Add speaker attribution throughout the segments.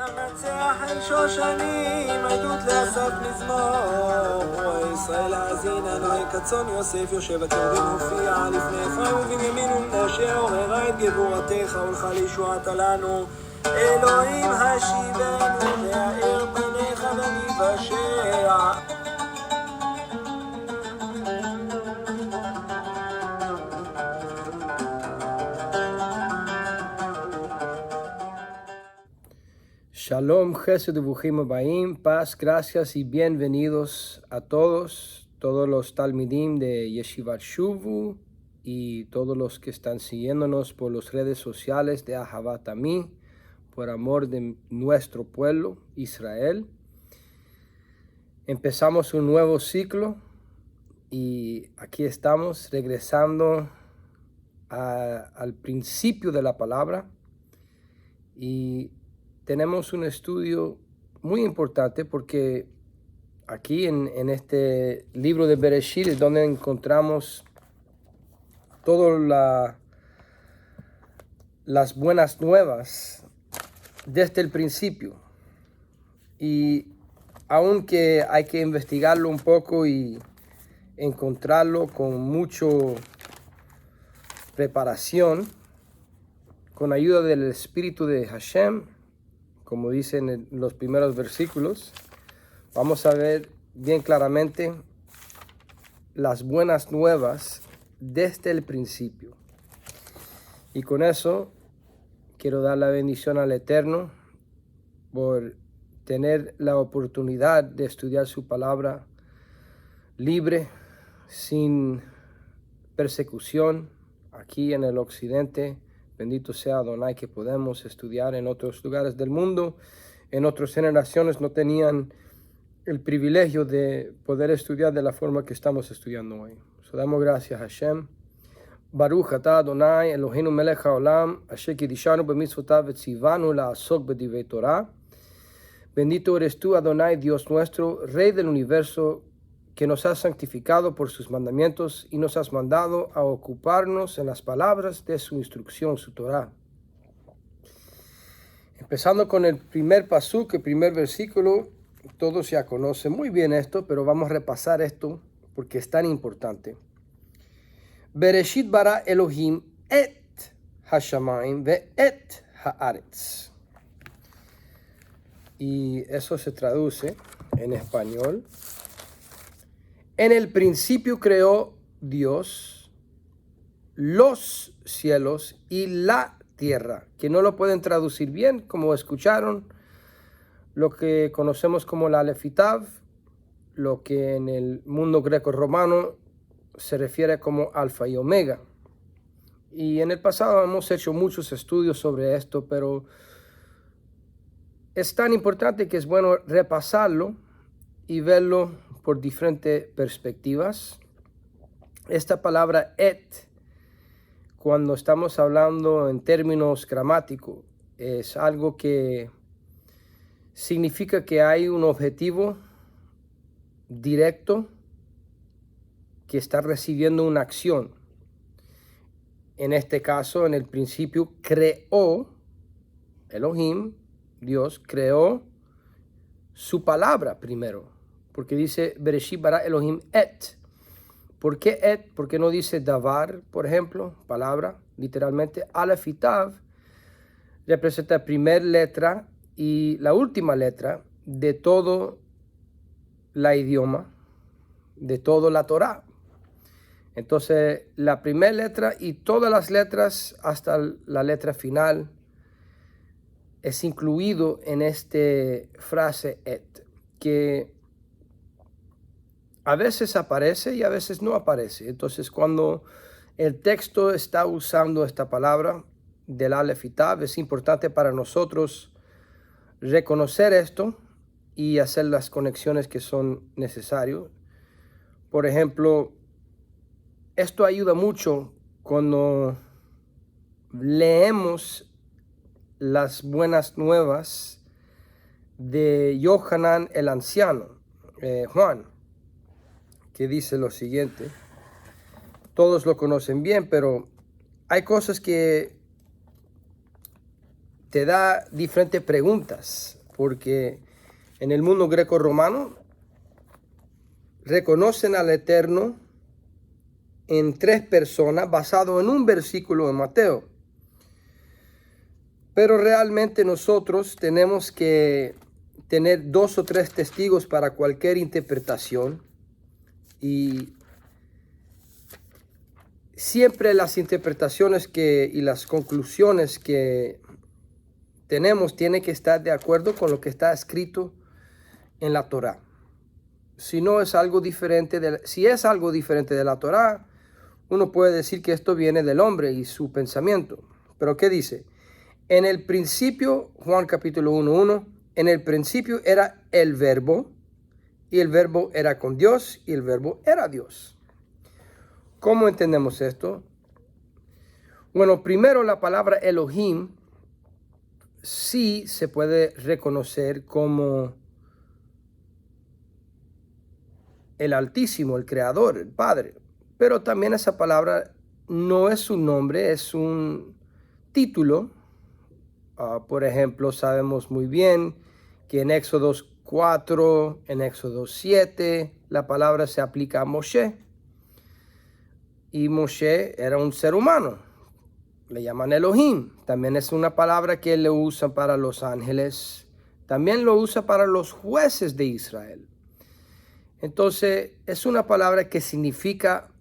Speaker 1: המנצח אל שושנים, עדות לאסף מזמור. ישראל האזינה, נוי כצאן יוסף יושב הקרדין הופיע לפני אפרים ובנימין ומשה, עוררה את גבורתך ולך לישועתה לנו. אלוהים השיבנו והאר פניך ונבשע.
Speaker 2: Shalom, Jesús, Bujim Abaim, paz, gracias y bienvenidos a todos los talmidim de Yeshivat Shuvu y todos los que están siguiéndonos por las redes sociales de Ahavat Ami, por amor de nuestro pueblo, Israel. Empezamos un nuevo ciclo y aquí estamos regresando al principio de la palabra y tenemos un estudio muy importante porque aquí en este libro de Bereshit es donde encontramos todas las buenas nuevas desde el principio. Y aunque hay que investigarlo un poco y encontrarlo con mucha preparación, con ayuda del Espíritu de Hashem, como dicen en los primeros versículos, vamos a ver bien claramente las buenas nuevas desde el principio. Y con eso quiero dar la bendición al Eterno por tener la oportunidad de estudiar su palabra libre, sin persecución, aquí en el occidente. Bendito sea Adonai que podemos estudiar en otros lugares del mundo. En otras generaciones no tenían el privilegio de poder estudiar de la forma que estamos estudiando hoy. So, damos gracias a Hashem. Baruch atah Adonai Eloheinu melech haolam, asher kidishanu b'mitzvotav v'tzivanu la'asok b'divrei Torah. Bendito eres tú, Adonai, Dios nuestro, Rey del universo, que nos has santificado por sus mandamientos y nos has mandado a ocuparnos en las palabras de su instrucción, su Torah. Empezando con el primer pasuk, el primer versículo, todos ya conocen muy bien esto, pero vamos a repasar esto porque es tan importante. Bereshit bara Elohim et hashamayim ve et haaretz. Y eso se traduce en español. En el principio creó Dios los cielos y la tierra, que no lo pueden traducir bien, como escucharon, lo que conocemos como la Alefitav, lo que en el mundo greco-romano se refiere como Alfa y Omega. Y en el pasado hemos hecho muchos estudios sobre esto, pero es tan importante que es bueno repasarlo y verlo por diferentes perspectivas. Esta palabra et, cuando estamos hablando en términos gramáticos, es algo que significa que hay un objetivo directo que está recibiendo una acción. En este caso, en el principio, creó Elohim, Dios creó su palabra primero. Porque dice Bereshit bara Elohim et. ¿Por qué et? ¿Por qué no dice davar, por ejemplo? Palabra, literalmente. Aleph y Tav representa la primera letra y la última letra de todo la idioma, de toda la Torah. Entonces, la primera letra y todas las letras hasta la letra final es incluido en esta frase et, que a veces aparece y a veces no aparece. Entonces, cuando el texto está usando esta palabra del Aleph y Tav, es importante para nosotros reconocer esto y hacer las conexiones que son necesarias. Por ejemplo, esto ayuda mucho cuando leemos las buenas nuevas de Yohanan el anciano, Juan, que dice lo siguiente. Todos lo conocen bien, pero hay cosas que te da diferentes preguntas, porque en el mundo greco-romano reconocen al Eterno en tres personas basado en un versículo de Mateo. Pero realmente nosotros tenemos que tener 2 o 3 testigos para cualquier interpretación, y siempre las interpretaciones y las conclusiones que tenemos tienen que estar de acuerdo con lo que está escrito en la Torá. Si es algo diferente de la Torá, uno puede decir que esto viene del hombre y su pensamiento. Pero ¿qué dice? En el principio, Juan capítulo 1:1, en el principio era el verbo, y el verbo era con Dios, y el verbo era Dios. ¿Cómo entendemos esto? Bueno, primero la palabra Elohim sí se puede reconocer como el Altísimo, el Creador, el Padre. Pero también esa palabra no es un nombre, es un título. Por ejemplo, sabemos muy bien que en Éxodo 4, en Éxodo 7, la palabra se aplica a Moshe. Y Moshe era un ser humano. Le llaman Elohim. También es una palabra que le usan para los ángeles. También lo usa para los jueces de Israel. Entonces, es una palabra que significa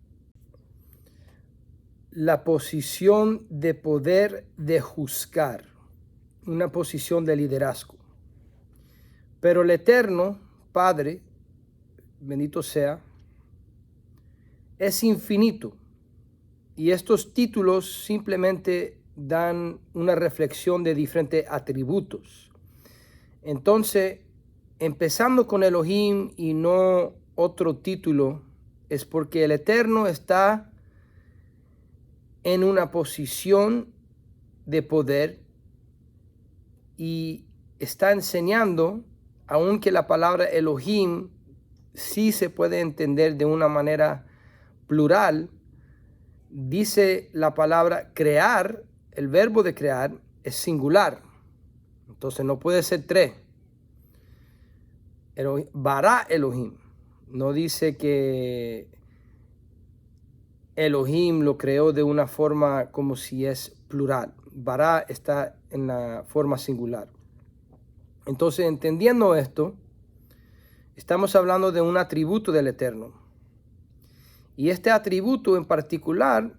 Speaker 2: la posición de poder de juzgar, una posición de liderazgo. Pero el Eterno, Padre, bendito sea, es infinito. Y estos títulos simplemente dan una reflexión de diferentes atributos. Entonces, empezando con Elohim y no otro título, es porque el Eterno está en una posición de poder y está enseñando, aunque la palabra Elohim sí se puede entender de una manera plural, dice la palabra crear, el verbo de crear es singular, entonces no puede ser tres. Bara Elohim, no dice que Elohim lo creó de una forma como si es plural. Bara está en la forma singular. Entonces, entendiendo esto, estamos hablando de un atributo del Eterno. Y este atributo en particular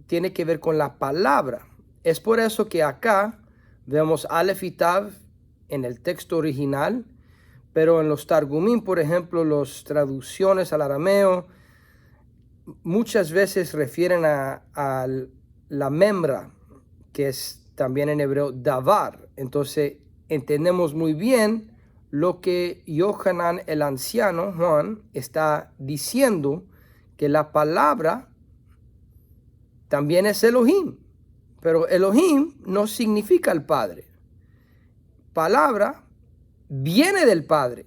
Speaker 2: tiene que ver con la palabra. Es por eso que acá vemos Aleph y Tav en el texto original, pero en los Targumim, por ejemplo, las traducciones al arameo, muchas veces refieren a la memra, que es también en hebreo davar. Entonces entendemos muy bien lo que Yohanan el anciano, Juan, está diciendo, que la palabra también es Elohim. Pero Elohim no significa el Padre. Palabra viene del Padre,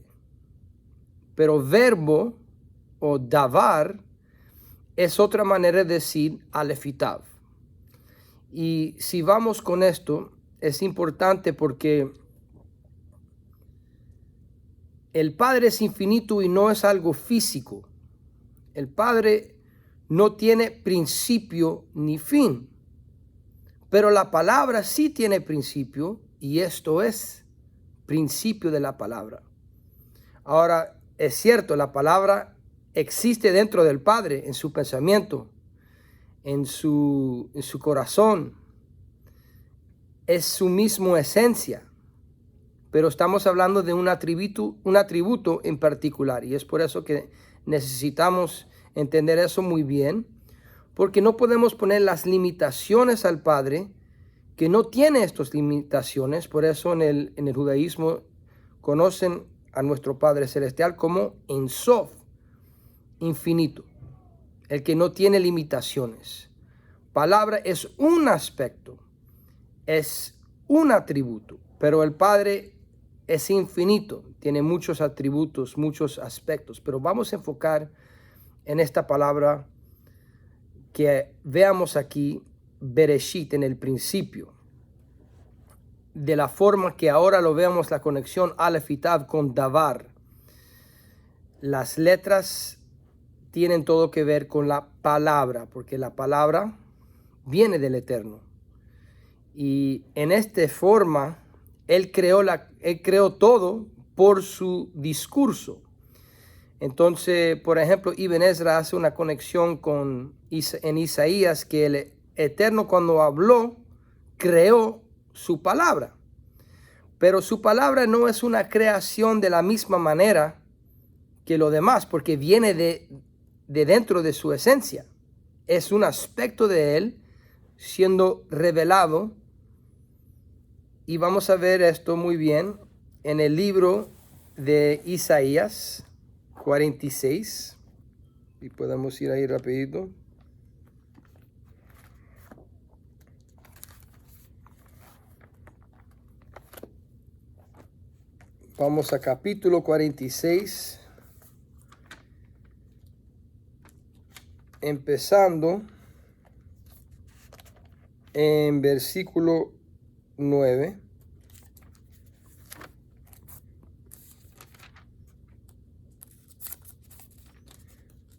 Speaker 2: pero verbo o davar es otra manera de decir Aleph y Tav. Y si vamos con esto, es importante porque el Padre es infinito y no es algo físico. El Padre no tiene principio ni fin, pero la palabra sí tiene principio, y esto es principio de la palabra. Ahora, es cierto, la palabra existe dentro del Padre, en su pensamiento, en su corazón. Es su misma esencia. Pero estamos hablando de un atributo en particular. Y es por eso que necesitamos entender eso muy bien. Porque no podemos poner las limitaciones al Padre, que no tiene estas limitaciones. Por eso en el judaísmo conocen a nuestro Padre Celestial como Ein Sof, infinito, el que no tiene limitaciones. Palabra es un aspecto, es un atributo, pero el Padre es infinito, tiene muchos atributos, muchos aspectos. Pero vamos a enfocar en esta palabra que veamos aquí, Bereshit, en el principio. de la forma que ahora lo vemos la conexión Aleph y Tav con Davar. Las letras tienen todo que ver con la palabra, porque la palabra viene del Eterno. Y en esta forma, Él creó todo por su discurso. Entonces, por ejemplo, Ibn Ezra hace una conexión en Isaías, que el Eterno cuando habló, creó su palabra. Pero su palabra no es una creación de la misma manera que lo demás, porque viene de dentro de su esencia. Es un aspecto de Él siendo revelado. Y vamos a ver esto muy bien en el libro de Isaías 46. Y podemos ir ahí rapidito. Vamos a capítulo 46. Empezando en versículo 9.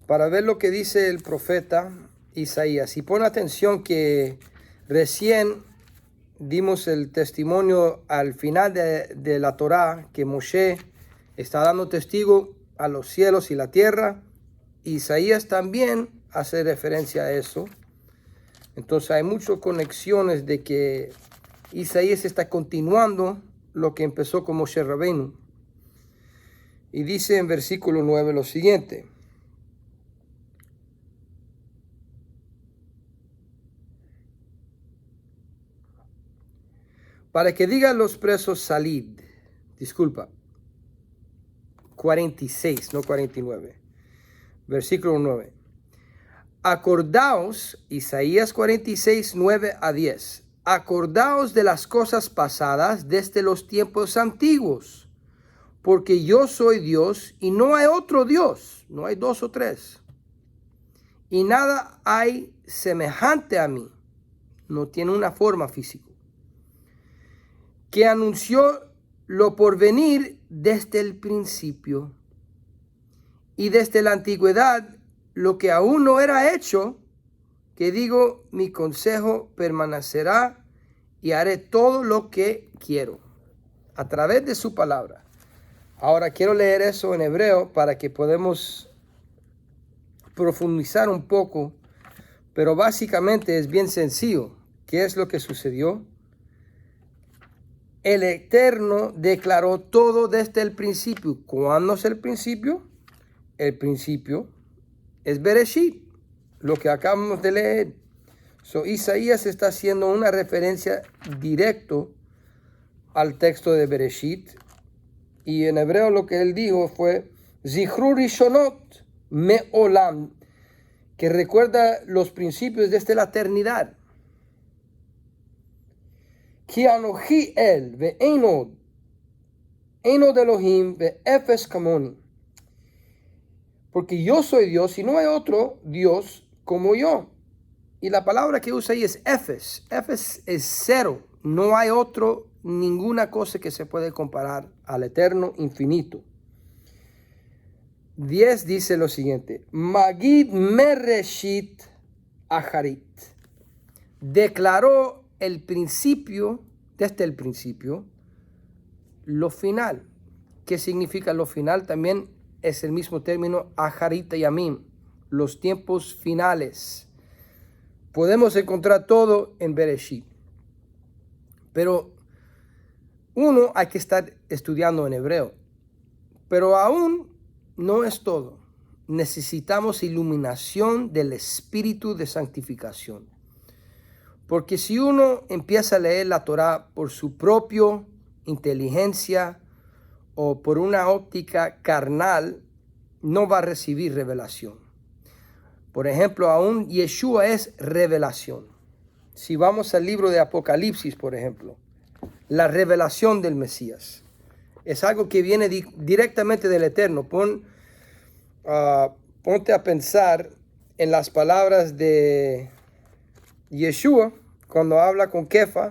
Speaker 2: Para ver lo que dice el profeta Isaías. Y pon atención que recién dimos el testimonio al final de la Torá, que Moshe está dando testigo a los cielos y la tierra. Isaías también hace referencia a eso. Entonces hay muchas conexiones de que Isaías está continuando lo que empezó con Moshe Rabbeinu. Y dice en versículo 9 lo siguiente. Para que digan los presos salid. Disculpa. 46, no 49. Versículo 9. Acordaos, Isaías 46, 9 a 10. Acordaos de las cosas pasadas desde los tiempos antiguos, porque yo soy Dios y no hay otro Dios, no hay dos o tres. Y nada hay semejante a mí, no tiene una forma física, que anunció lo porvenir desde el principio y desde la antigüedad lo que aún no era hecho, que digo, mi consejo permanecerá y haré todo lo que quiero, a través de su palabra. Ahora quiero leer eso en hebreo para que podamos profundizar un poco, pero básicamente es bien sencillo. ¿Qué es lo que sucedió? El Eterno declaró todo desde el principio. ¿Cuándo es el principio? El principio es Bereshit, lo que acabamos de leer. Isaías está haciendo una referencia directo al texto de Bereshit. Y en hebreo lo que él dijo fue Zichru Rishonot Me'olam, que recuerda los principios desde la eternidad. Ki anochi el ve'enod Elohim ve'efes kamoni. Porque yo soy Dios y no hay otro Dios como yo. Y la palabra que usa ahí es efes. Efes es cero. No hay otro, ninguna cosa que se puede comparar al eterno infinito. 10 dice lo siguiente. Magid mereshit acharit. Declaró el principio, desde el principio, lo final. ¿Qué significa lo final? También es el mismo término acharit yamim, los tiempos finales. Podemos encontrar todo en Bereshit. Pero uno hay que estar estudiando en hebreo. Pero aún no es todo. Necesitamos iluminación del espíritu de santificación. Porque si uno empieza a leer la Torá por su propia inteligencia o por una óptica carnal, no va a recibir revelación. Por ejemplo, aún Yeshua es revelación. Si vamos al libro de Apocalipsis, por ejemplo, la revelación del Mesías es algo que viene directamente del Eterno. Ponte a pensar en las palabras de Yeshua cuando habla con Kefa,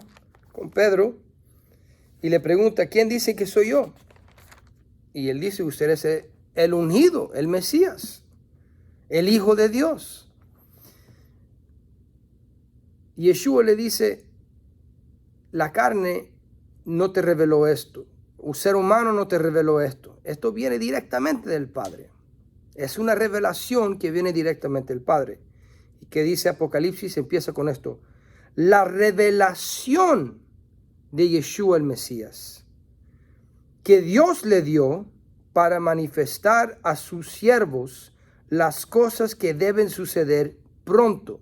Speaker 2: con Pedro, y le pregunta, ¿quién dice que soy yo? Y él dice, usted es el ungido, el Mesías, el Hijo de Dios. Y Yeshua le dice, la carne no te reveló esto, un ser humano no te reveló esto. Esto viene directamente del Padre. Es una revelación que viene directamente del Padre. ¿Y qué dice Apocalipsis? Empieza con esto. La revelación de Yeshua el Mesías, que Dios le dio para manifestar a sus siervos las cosas que deben suceder pronto.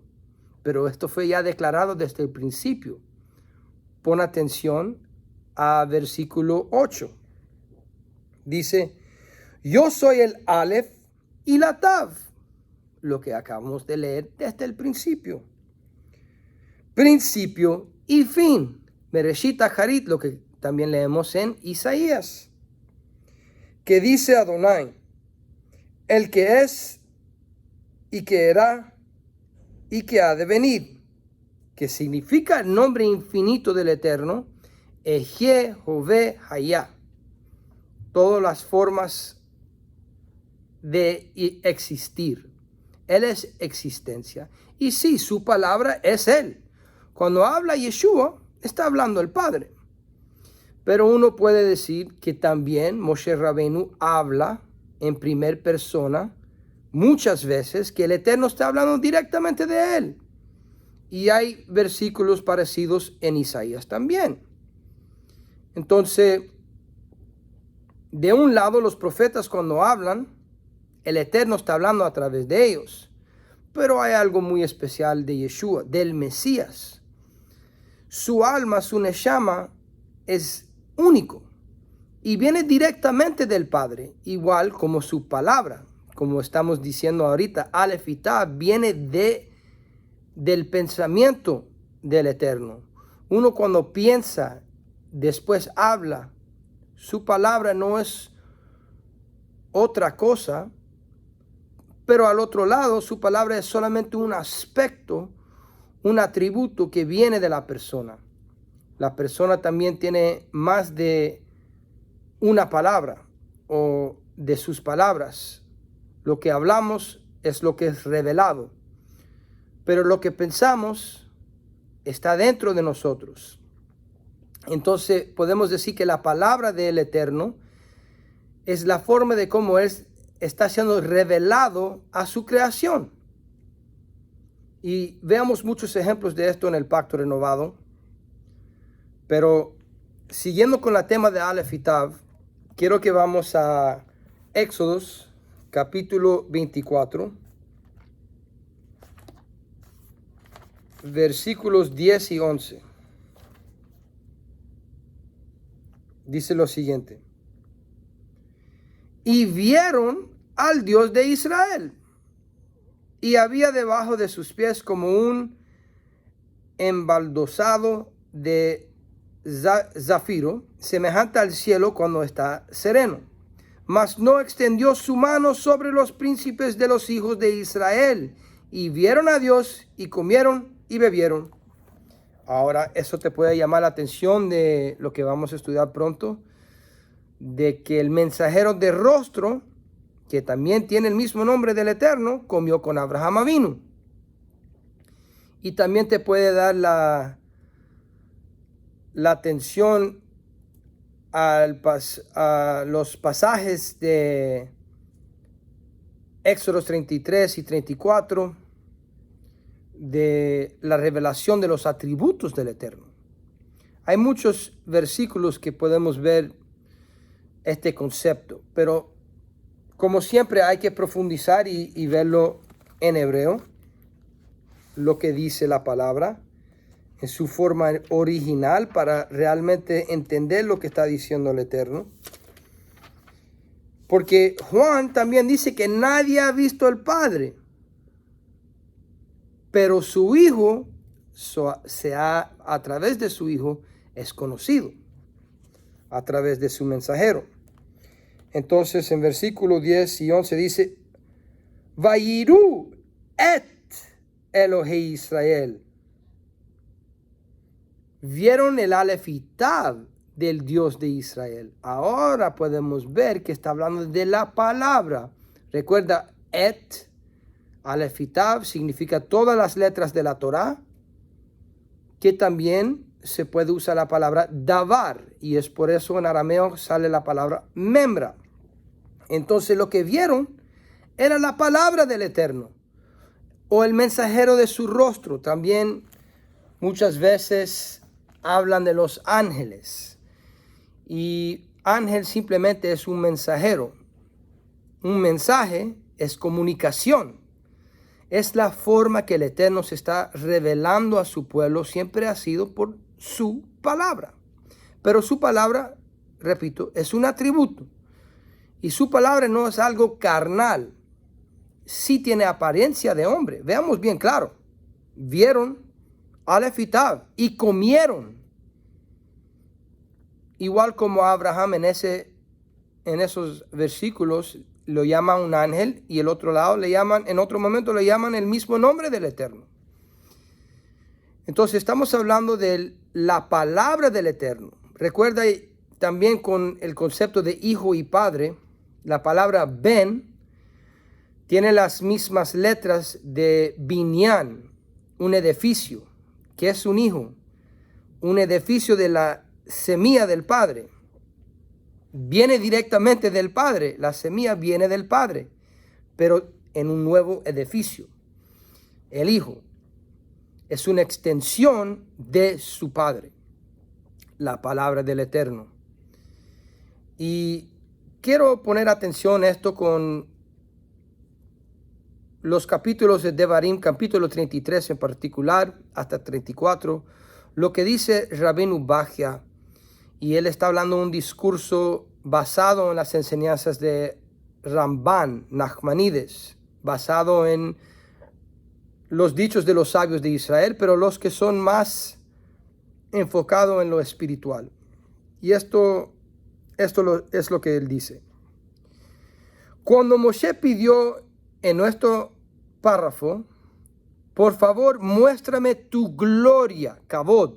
Speaker 2: Pero esto fue ya declarado desde el principio. Pon atención a versículo 8. Dice, yo soy el Aleph y la Tav, lo que acabamos de leer desde el principio. Principio y fin. Bereshit Harit, lo que también leemos en Isaías. Que dice Adonai, el que es y que era y que ha de venir, que significa el nombre infinito del Eterno, Eje, Jove, Hayá. Todas las formas de existir. Él es existencia. Y sí, su palabra es Él. Cuando habla Yeshua, está hablando el Padre. Pero uno puede decir que también Moshe Rabenu habla en primera persona muchas veces, que el Eterno está hablando directamente de Él. Y hay versículos parecidos en Isaías también. Entonces, de un lado, los profetas cuando hablan, el Eterno está hablando a través de ellos. Pero hay algo muy especial de Yeshua, del Mesías. Su alma, su neshama, es único y viene directamente del Padre, igual como su palabra. Como estamos diciendo ahorita, Aleph y Tav viene del pensamiento del Eterno. Uno cuando piensa, después habla, su palabra no es otra cosa, pero al otro lado su palabra es solamente un aspecto, un atributo que viene de la persona. La persona también tiene más de una palabra o de sus palabras. Lo que hablamos es lo que es revelado, pero lo que pensamos está dentro de nosotros. Entonces podemos decir que la palabra del Eterno es la forma de cómo Él está siendo revelado a su creación. Y veamos muchos ejemplos de esto en el Pacto Renovado. Pero siguiendo con el tema de Aleph y Tav, quiero que vamos a Éxodos capítulo 24, versículos 10 y 11. Dice lo siguiente. Y vieron al Dios de Israel, y había debajo de sus pies como un embaldosado de zafiro, semejante al cielo cuando está sereno. Mas no extendió su mano sobre los príncipes de los hijos de Israel, y vieron a Dios, y comieron y bebieron. Ahora, eso te puede llamar la atención de lo que vamos a estudiar pronto, de que el mensajero de rostro, que también tiene el mismo nombre del Eterno, comió con Abraham Avinu. Y también te puede dar la atención a los pasajes de Éxodos 33 y 34, de la revelación de los atributos del Eterno. Hay muchos versículos que podemos ver este concepto, pero como siempre hay que profundizar y verlo en hebreo, lo que dice la palabra en su forma original para realmente entender lo que está diciendo el Eterno. Porque Juan también dice que nadie ha visto al Padre, pero su Hijo, a través de su Hijo, es conocido, a través de su mensajero. Entonces en versículo 10 y 11 dice, Vayiru et Elohei Israel. Vieron el Aleph y Tav del Dios de Israel. Ahora podemos ver que está hablando de la palabra. Recuerda, et, Aleph y Tav significa todas las letras de la Torá, que también se puede usar la palabra davar, y es por eso en arameo sale la palabra membra. Entonces lo que vieron era la palabra del Eterno, o el mensajero de su rostro. También muchas veces hablan de los ángeles, y ángel simplemente es un mensajero. Un mensaje es comunicación. Es la forma que el Eterno se está revelando a su pueblo, siempre ha sido por su palabra. Pero su palabra, repito, es un atributo. Y su palabra no es algo carnal. Sí tiene apariencia de hombre. Veamos bien claro. Vieron Aleph y Tav y comieron. Igual como Abraham en esos versículos lo llaman un ángel, y el otro lado en otro momento le llaman el mismo nombre del Eterno. Entonces estamos hablando de la palabra del Eterno. Recuerda también con el concepto de hijo y padre, la palabra ben tiene las mismas letras de binyan, un edificio, que es un hijo, un edificio de la semilla del padre. Viene directamente del Padre, la semilla viene del Padre, pero en un nuevo edificio. El Hijo es una extensión de su Padre, la palabra del Eterno. Y quiero poner atención a esto con los capítulos de Devarim, capítulo 33 en particular, hasta 34, lo que dice Rabbeinu Bachya. Y él está hablando un discurso basado en las enseñanzas de Ramban, Nachmanides, basado en los dichos de los sabios de Israel, pero los que son más enfocados en lo espiritual. Y esto es lo que él dice. Cuando Moshe pidió en nuestro párrafo, por favor, muéstrame tu gloria, Kavod.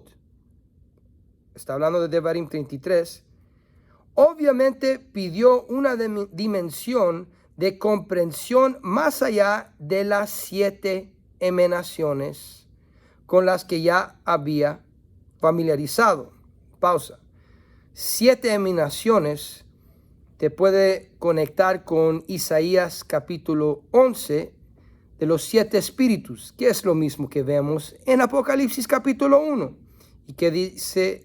Speaker 2: Está hablando de Devarim 33. Obviamente pidió una dimensión de comprensión más allá de las 7 emanaciones con las que ya había familiarizado. Pausa. 7 emanaciones te puede conectar con Isaías capítulo 11 de los 7 espíritus, que es lo mismo que vemos en Apocalipsis capítulo 1 y que dice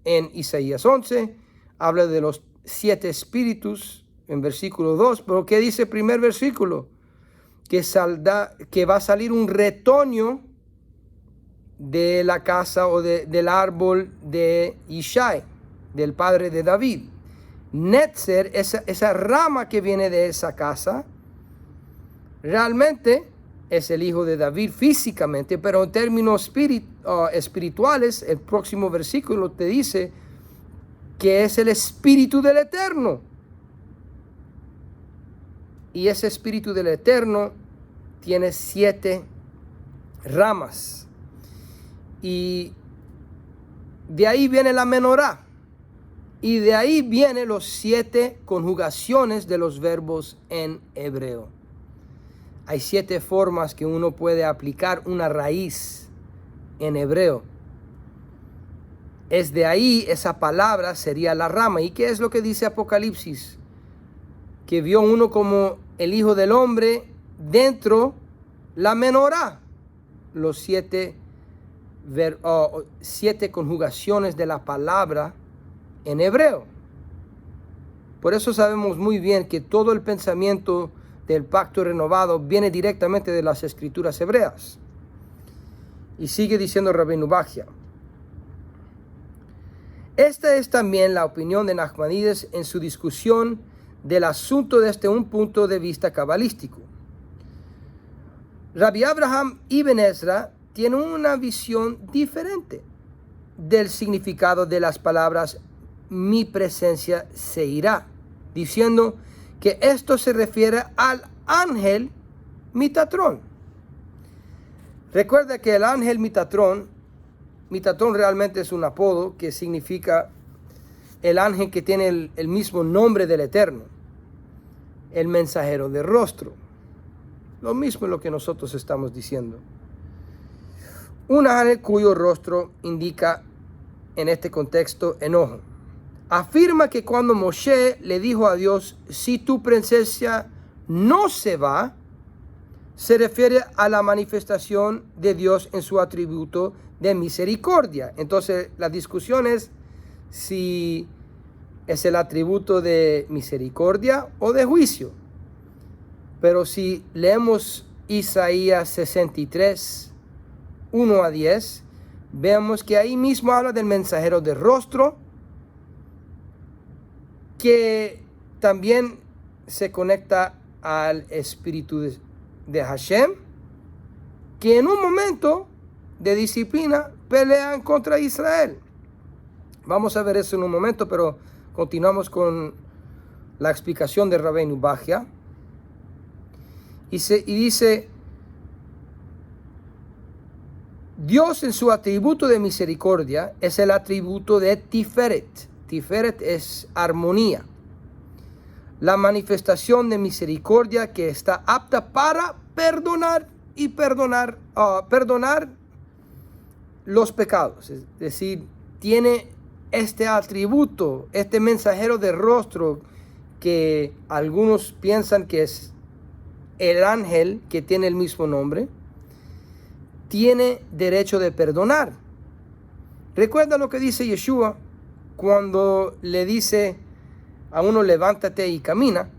Speaker 2: en Isaías 11, habla de los 7 espíritus en versículo 2, pero ¿qué dice el primer versículo? Que va a salir un retoño de la casa o del árbol de Ishai, del padre de David. Netzer, esa rama que viene de esa casa, realmente es el hijo de David físicamente, pero en términos espirituales, el próximo versículo te dice que es el Espíritu del Eterno. Y ese Espíritu del Eterno tiene 7 ramas. Y de ahí viene la menorá. Y de ahí vienen los 7 conjugaciones de los verbos en hebreo. Hay 7 formas que uno puede aplicar una raíz en hebreo. Es de ahí, esa palabra sería la rama. ¿Y qué es lo que dice Apocalipsis? Que vio uno como el Hijo del Hombre dentro la menorá. Los 7 conjugaciones de la palabra en hebreo. Por eso sabemos muy bien que todo el pensamiento del pacto renovado viene directamente de las escrituras hebreas. Y sigue diciendo Rabbeinu Bachya. Esta es también la opinión de Nachmanides en su discusión del asunto desde un punto de vista cabalístico. Rabbi Abraham Ibn Ezra tiene una visión diferente del significado de las palabras mi presencia se irá, diciendo que esto se refiere al ángel Mitatrón. Recuerda que el ángel Mitatrón realmente es un apodo que significa el ángel que tiene el mismo nombre del Eterno, el mensajero de rostro. Lo mismo es lo que nosotros estamos diciendo. Un ángel cuyo rostro indica en este contexto enojo. Afirma que cuando Moshe le dijo a Dios, si tu presencia no se va, se refiere a la manifestación de Dios en su atributo de misericordia. Entonces la discusión es si es el atributo de misericordia o de juicio. Pero si leemos Isaías 63, 1 a 10, vemos que ahí mismo habla del mensajero de rostro, que también se conecta al espíritu de Hashem, que en un momento de disciplina pelean contra Israel. Vamos a ver eso en un momento, pero continuamos con la explicación de Rabbeinu Bachya. Y dice, Dios en su atributo de misericordia es el atributo de Tiferet. Tiferet es armonía. La manifestación de misericordia que está apta para perdonar los pecados. Es decir, tiene este atributo, este mensajero de rostro que algunos piensan que es el ángel que tiene el mismo nombre, tiene derecho de perdonar. Recuerda lo que dice Yeshua cuando le dice a uno levántate y camina,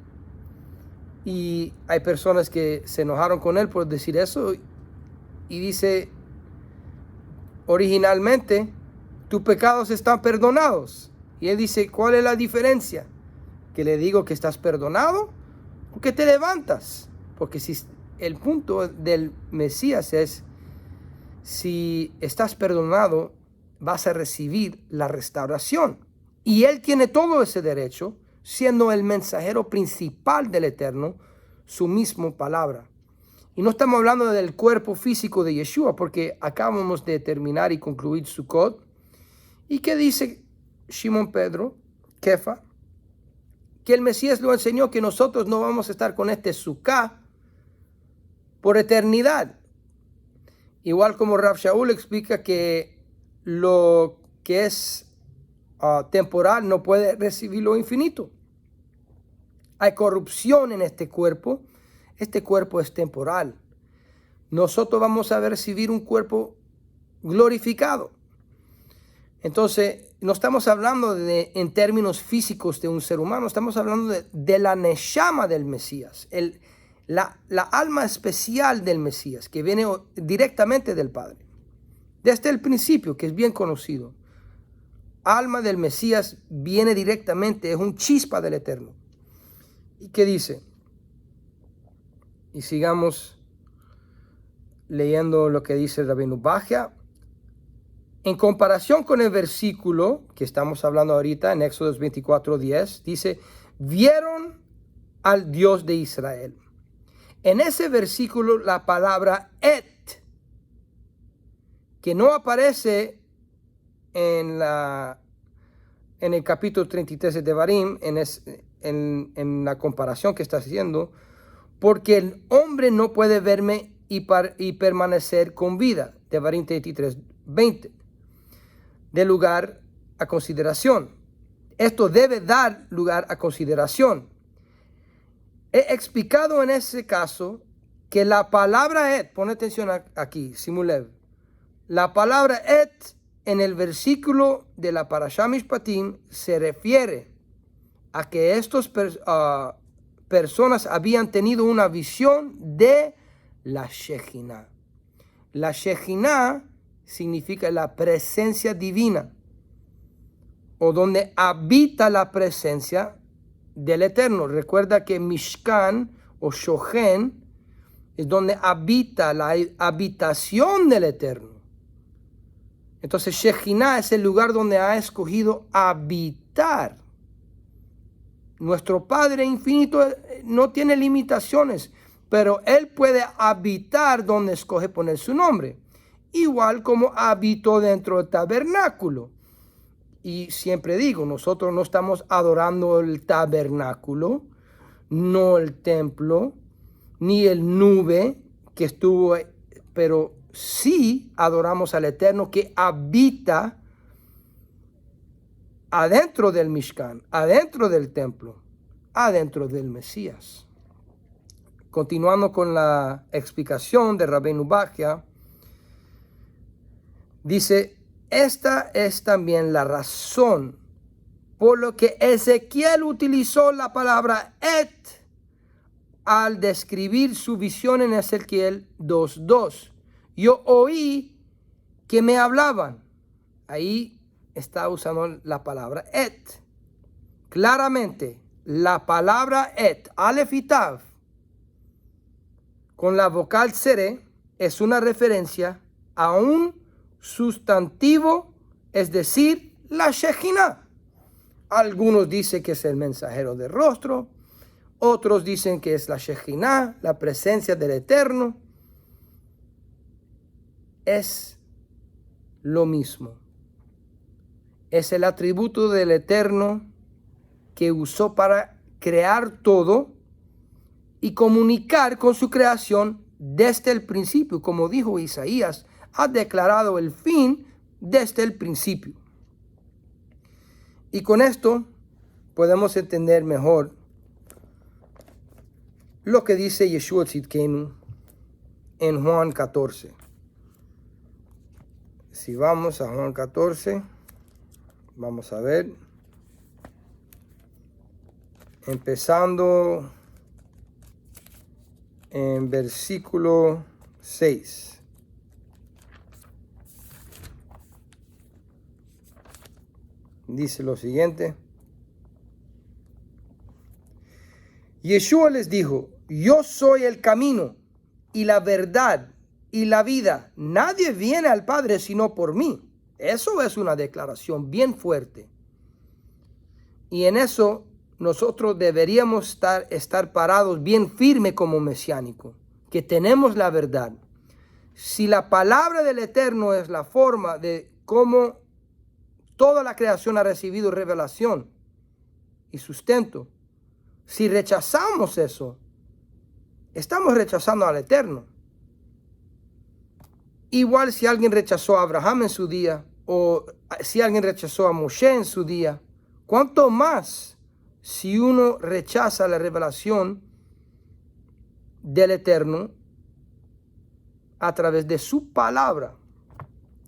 Speaker 2: y hay personas que se enojaron con él por decir eso, y dice originalmente tus pecados están perdonados, y él dice ¿cuál es la diferencia? Que le digo que estás perdonado o que te levantas. Porque si el punto del Mesías es, si estás perdonado, vas a recibir la restauración. Y él tiene todo ese derecho, siendo el mensajero principal del Eterno, su misma palabra. Y no estamos hablando del cuerpo físico de Yeshua, porque acabamos de terminar y concluir Sukkot. ¿Y qué dice Shimon Pedro, Kefa? Que el Mesías lo enseñó, que nosotros no vamos a estar con este Sukkah por eternidad. Igual como Rav Shaul explica que lo que es temporal no puede recibir lo infinito. Hay corrupción en este cuerpo. Este cuerpo es temporal. Nosotros vamos a recibir un cuerpo glorificado. Entonces, no estamos hablando en términos físicos de un ser humano, estamos hablando de la neshama del Mesías, la alma especial del Mesías, que viene directamente del Padre. Desde el principio, que es bien conocido, alma del Mesías viene directamente, es un chispa del Eterno. ¿Y qué dice? Y sigamos leyendo lo que dice el Rabbeinu Bachya. En comparación con el versículo que estamos hablando ahorita, en Éxodo 24:10, dice, vieron al Dios de Israel. En ese versículo la palabra et, que no aparece en el capítulo 33 de Devarim, en la comparación que está haciendo, porque el hombre no puede verme y permanecer con vida. Devarim 33:20. De lugar a consideración. Esto debe dar lugar a consideración. He explicado en ese caso que la palabra et, pon atención aquí, Simulev, la palabra et en el versículo de la Parashá Mishpatim se refiere a que estas personas habían tenido una visión de la Shejinah. La Shejinah significa la presencia divina, o donde habita la presencia del Eterno. Recuerda que Mishkan o Shochen es donde habita la habitación del Eterno. Entonces Shejinah es el lugar donde ha escogido habitar. Nuestro Padre infinito no tiene limitaciones, pero Él puede habitar donde escoge poner su nombre. Igual como habitó dentro del tabernáculo. Y siempre digo, nosotros no estamos adorando el tabernáculo, no el templo, ni el nube que estuvo, pero sí adoramos al Eterno que habita adentro del Mishkan, adentro del templo, adentro del Mesías. Continuando con la explicación de Rabbeinu Bachya, dice, esta es también la razón por lo que Ezequiel utilizó la palabra et al describir su visión en Ezequiel 2:2. Yo oí que me hablaban. Ahí está usando la palabra et. Claramente, la palabra et, alef y tav, con la vocal seré, es una referencia a un sustantivo, es decir, la Shejinah. Algunos dicen que es el mensajero del rostro, otros dicen que es la Shejinah, la presencia del Eterno. Es lo mismo. Es el atributo del Eterno que usó para crear todo y comunicar con su creación desde el principio. Como dijo Isaías, ha declarado el fin desde el principio. Y con esto podemos entender mejor lo que dice Yeshua Tzidkenu en Juan 14. Si vamos a Juan 14, vamos a ver, empezando en versículo 6. Dice lo siguiente. Yeshua les dijo, yo soy el camino y la verdad y la vida. Nadie viene al Padre sino por mí. Eso es una declaración bien fuerte. Y en eso nosotros deberíamos estar parados bien firme como mesiánicos, que tenemos la verdad. Si la palabra del Eterno es la forma de cómo toda la creación ha recibido revelación y sustento, si rechazamos eso, estamos rechazando al Eterno. Igual si alguien rechazó a Abraham en su día, o si alguien rechazó a Moshe en su día, ¿cuánto más si uno rechaza la revelación del Eterno a través de su palabra?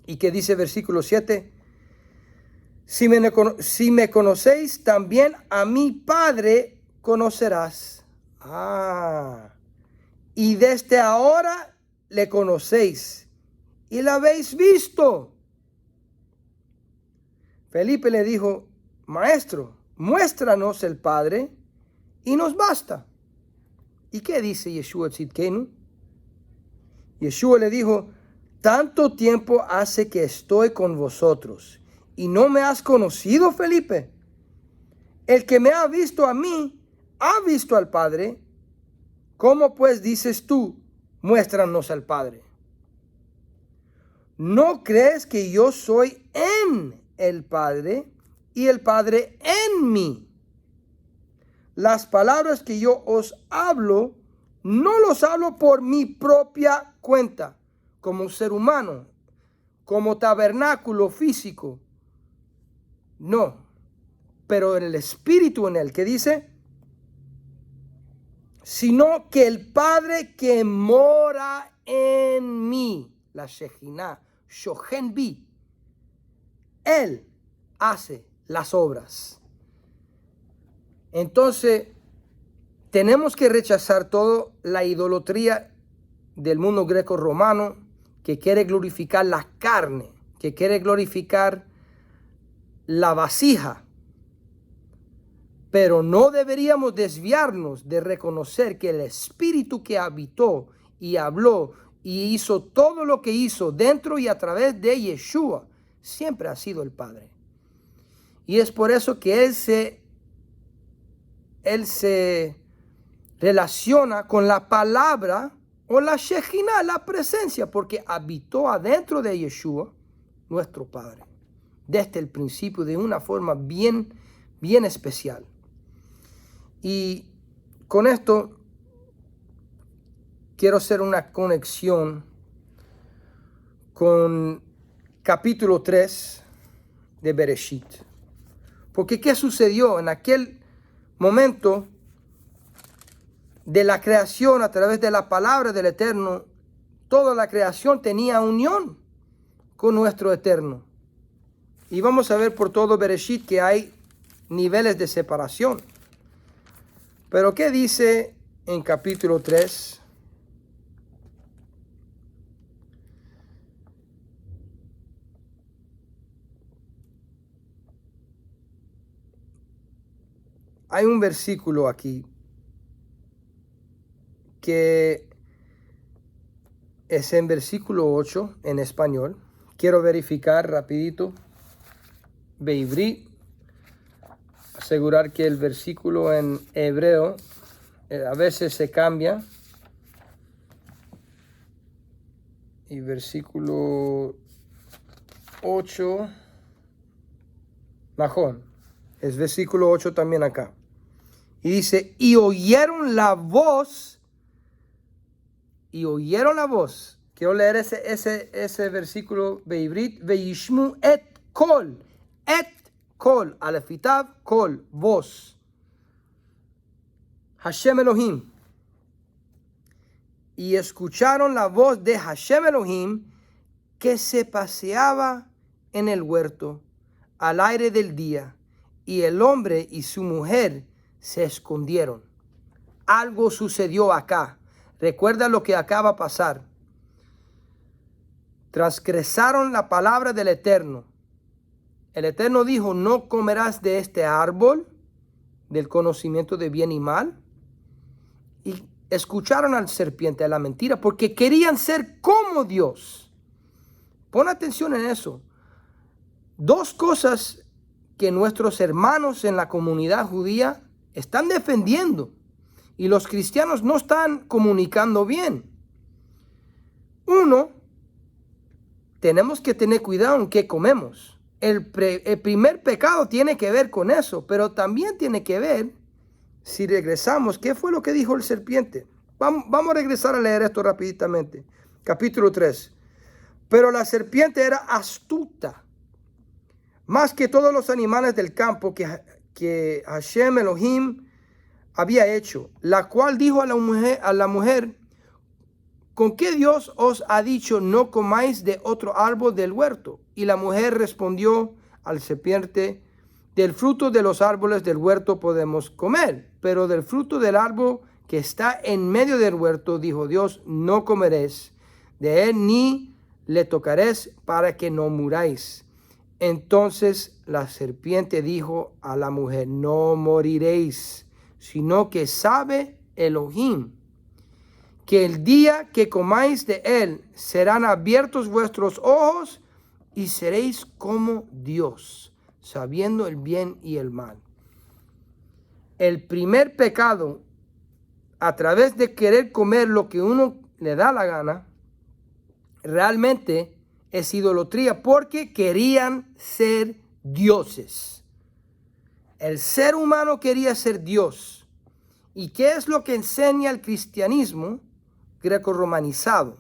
Speaker 2: Y que dice versículo 7, si me conocéis, también a mi Padre conocerás. Y desde ahora le conocéis y la habéis visto. Felipe le dijo, Maestro, muéstranos el Padre y nos basta. ¿Y qué dice Yeshua Tzidkenu? Yeshua le dijo, tanto tiempo hace que estoy con vosotros y no me has conocido, Felipe. El que me ha visto a mí, ha visto al Padre. ¿Cómo pues dices tú, muéstranos al Padre? ¿No crees que yo soy en el Padre y el Padre en mí? Las palabras que yo os hablo, no los hablo por mi propia cuenta, como ser humano, como tabernáculo físico. No, pero en el Espíritu en él, que dice, sino que el Padre que mora en mí, la Shejinah, Shohen Bi, él hace las obras. Entonces, tenemos que rechazar toda la idolatría del mundo greco-romano que quiere glorificar la carne, que quiere glorificar la vasija. Pero no deberíamos desviarnos de reconocer que el Espíritu que habitó y habló y hizo todo lo que hizo dentro y a través de Yeshua siempre ha sido el Padre. Y es por eso que Él se relaciona con la palabra o la Shejinah, la presencia, porque habitó adentro de Yeshua, nuestro Padre. desde el principio de una forma bien especial. Y con esto quiero hacer una conexión con capítulo 3 de Bereshit. Porque ¿qué sucedió en aquel momento de la creación a través de la palabra del Eterno? Toda la creación tenía unión con nuestro Eterno. Y vamos a ver por todo Bereshit que hay niveles de separación. Pero ¿qué dice en capítulo 3? Hay un versículo aquí que es en versículo 8 en español. Quiero verificar rapidito. Beivri. Asegurar que el versículo en hebreo a veces se cambia. Y versículo 8. Najón. Es versículo 8 también acá. Y dice, y oyeron la voz. Quiero leer ese versículo beibrit. Veishmu et kol. Alefitav kol. Voz. Hashem Elohim. Y escucharon la voz de Hashem Elohim que se paseaba en el huerto al aire del día. Y el hombre y su mujer se escondieron. Algo sucedió acá. Recuerda lo que acaba de pasar. Transgresaron la palabra del Eterno. El Eterno dijo, no comerás de este árbol del conocimiento de bien y mal. Y escucharon al serpiente, a la mentira, porque querían ser como Dios. Pon atención en eso. Dos cosas que nuestros hermanos en la comunidad judía están defendiendo y los cristianos no están comunicando bien. Uno, tenemos que tener cuidado en qué comemos. El primer pecado tiene que ver con eso, pero también tiene que ver, si regresamos, ¿qué fue lo que dijo el serpiente? Vamos a regresar a leer esto rapiditamente. Capítulo 3. Pero la serpiente era astuta, más que todos los animales del campo que Hashem Elohim había hecho, la cual dijo a la mujer, ¿con qué Dios os ha dicho no comáis de otro árbol del huerto? Y la mujer respondió al serpiente, del fruto de los árboles del huerto podemos comer, pero del fruto del árbol que está en medio del huerto, dijo Dios, no comeréis de él ni le tocaréis para que no muráis. Entonces la serpiente dijo a la mujer, no moriréis, sino que sabe Elohim, que el día que comáis de él serán abiertos vuestros ojos y seréis como Dios, sabiendo el bien y el mal. El primer pecado, a través de querer comer lo que uno le da la gana, realmente es idolatría porque querían ser dioses. El ser humano quería ser Dios. ¿Y qué es lo que enseña el cristianismo greco-romanizado?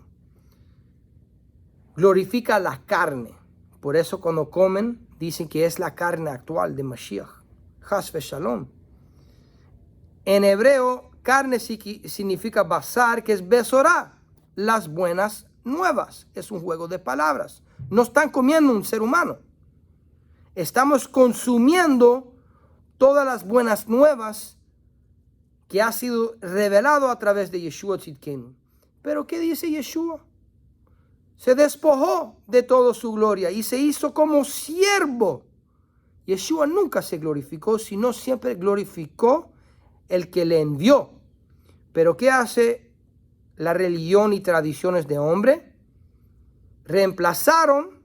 Speaker 2: Glorifica la carne. Por eso cuando comen dicen que es la carne actual de Mashiach. Chas v'shalom. En hebreo, carne significa basar, que es besorá, las buenas nuevas. Es un juego de palabras. No están comiendo un ser humano. Estamos consumiendo todas las buenas nuevas que ha sido revelado a través de Yeshua Tzidkenu. Pero ¿qué dice Yeshua? Se despojó de toda su gloria y se hizo como siervo. Yeshua nunca se glorificó, sino siempre glorificó el que le envió. Pero ¿qué hace la religión y tradiciones de hombre? Reemplazaron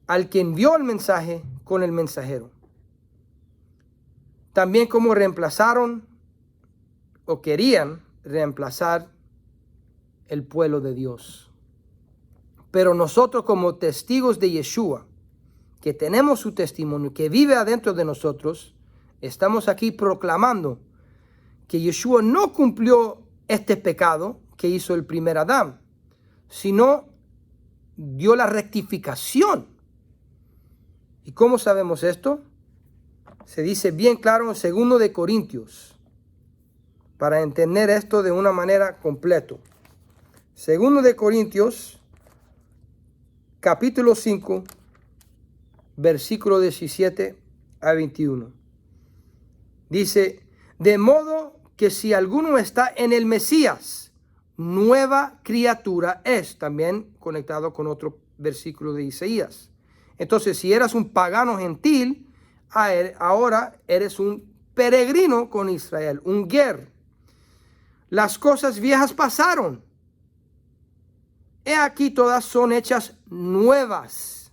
Speaker 2: al que envió el mensaje con el mensajero. También como reemplazaron o querían reemplazar el pueblo de Dios. Pero nosotros como testigos de Yeshua, que tenemos su testimonio, que vive adentro de nosotros, estamos aquí proclamando que Yeshua no cumplió este pecado que hizo el primer Adán, sino dio la rectificación. ¿Y cómo sabemos esto? Se dice bien claro en 2 de Corintios, para entender esto de una manera completa. 2 de Corintios, capítulo 5, versículo 17 a 21. Dice, de modo que si alguno está en el Mesías, nueva criatura es. También conectado con otro versículo de Isaías. Entonces, si eras un pagano gentil, ahora eres un peregrino con Israel, un ger. Las cosas viejas pasaron. He aquí todas son hechas nuevas.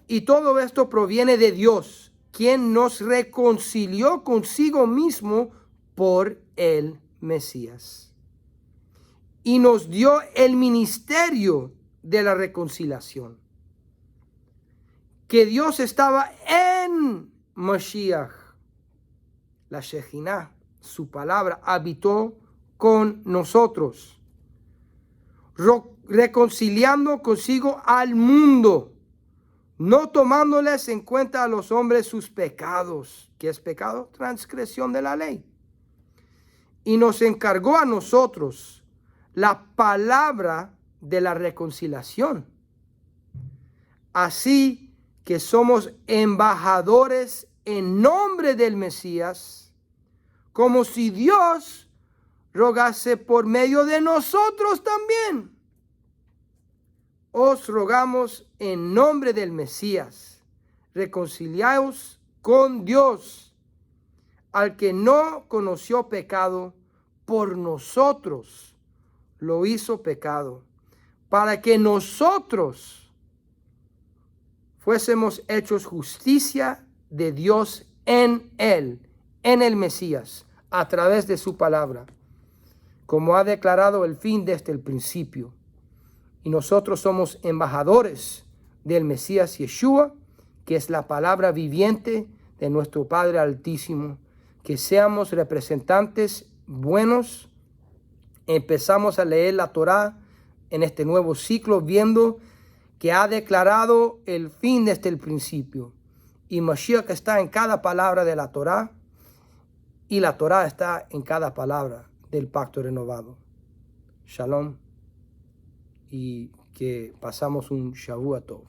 Speaker 2: Y todo esto proviene de Dios, quien nos reconcilió consigo mismo por el Mesías. Y nos dio el ministerio de la reconciliación. Que Dios estaba en Mashiach. La Shejinah, su palabra, habitó con nosotros, reconciliando consigo al mundo, no tomándoles en cuenta a los hombres sus pecados. ¿Qué es pecado? Transgresión de la ley. Y nos encargó a nosotros la palabra de la reconciliación. Así que somos embajadores en nombre del Mesías, como si Dios rogase por medio de nosotros también. Os rogamos en nombre del Mesías, reconciliaos con Dios, al que no conoció pecado, por nosotros lo hizo pecado, para que nosotros fuésemos hechos justicia de Dios en él, en el Mesías, a través de su palabra, como ha declarado el fin desde el principio. Y nosotros somos embajadores del Mesías Yeshua, que es la palabra viviente de nuestro Padre Altísimo. Que seamos representantes buenos. Empezamos a leer la Torá en este nuevo ciclo, viendo que ha declarado el fin desde el principio. Y Mashiach está en cada palabra de la Torá, y la Torá está en cada palabra del pacto renovado. Shalom. Y que pasamos un Shavua Tov.